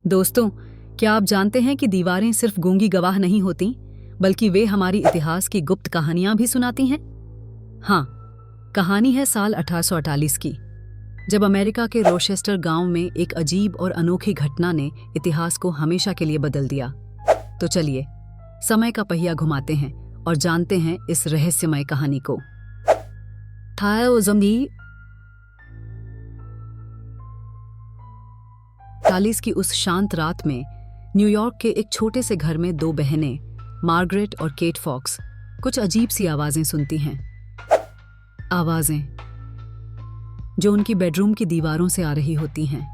दोस्तों, क्या आप जानते हैं कि दीवारें सिर्फ गूंगी गवाह नहीं होती, बल्कि वे हमारी इतिहास की गुप्त कहानियां भी सुनाती हैं? हाँ, कहानी है साल 1848 की, जब अमेरिका के रोचेस्टर गांव में एक अजीब और अनोखी घटना ने इतिहास को हमेशा के लिए बदल दिया। तो चलिए, समय का पहिया घुमाते हैं और जानते हैं इस रहस्यमय कहानी को। चालीस की उस शांत रात में न्यूयॉर्क के एक छोटे से घर में दो बहनें, मार्गरेट और केट फॉक्स, कुछ अजीब सी आवाजें सुनती हैं। आवाजें जो उनकी बेडरूम की दीवारों से आ रही होती हैं।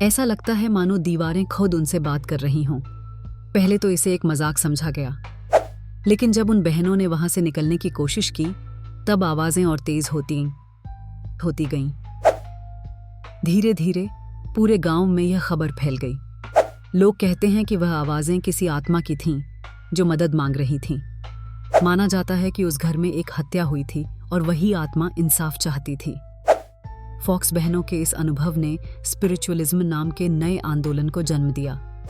ऐसा लगता है मानो दीवारें खुद उनसे बात कर रही हों। पहले तो इसे एक मजाक समझा गया, लेकिन जब उन बहनों ने वहां से निकलने की कोशिश की, तब आवाजें और तेज होती गईं। धीरे धीरे पूरे गांव में यह खबर फैल गई। लोग कहते हैं कि वह आवाजें किसी आत्मा की थीं, जो मदद मांग रही थीं। माना जाता है कि उस घर में एक हत्या हुई थी और वही आत्मा इंसाफ चाहती थी। फॉक्स बहनों के इस अनुभव ने स्पिरिचुअलिज्म नाम के नए आंदोलन को जन्म दिया।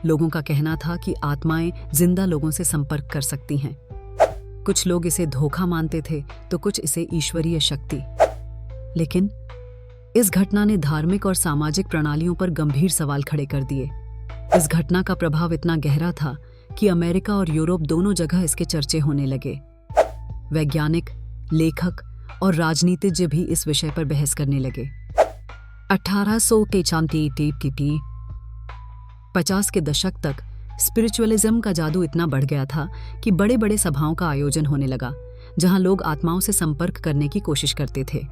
लोगों का कहना था कि आत्माएं जिंदा लोगों से संपर्क कर सकती हैं। कुछ लोग इसे धोखा मानते थे, तो कुछ इसे ईश्वरीय शक्ति। लेकिन इस घटना ने धार्मिक और सामाजिक प्रणालियों पर गंभीर सवाल खड़े कर दिए। इस घटना का प्रभाव इतना गहरा था कि अमेरिका और यूरोप दोनों जगह इसके चर्चे होने लगे। वैज्ञानिक, लेखक और राजनीतिज्ञ भी इस विषय पर बहस करने लगे। 1850 के दशक तक स्पिरिचुअलिज्म का जादू इतना बढ़ गया था कि बड़े बड़े सभाओं का आयोजन होने लगा, जहां लोग आत्माओं से संपर्क करने की कोशिश करते थे।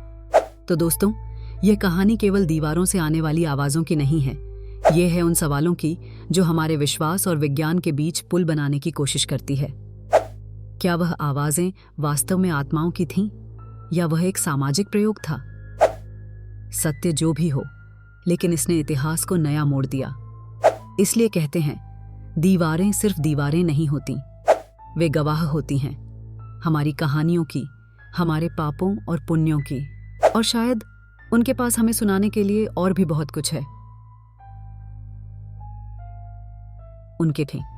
तो दोस्तों, यह कहानी केवल दीवारों से आने वाली आवाजों की नहीं है। यह है उन सवालों की जो हमारे विश्वास और विज्ञान के बीच पुल बनाने की कोशिश करती है। क्या वह आवाजें वास्तव में आत्माओं की थीं, या वह एक सामाजिक प्रयोग था? सत्य जो भी हो, लेकिन इसने इतिहास को नया मोड़ दिया। इसलिए कहते हैं, दीवारें सिर्फ दीवारें नहीं होती, वे गवाह होती हैं हमारी कहानियों की, हमारे पापों और पुण्यों की। और शायद उनके पास हमें सुनाने के लिए और भी बहुत कुछ है। उनके थे।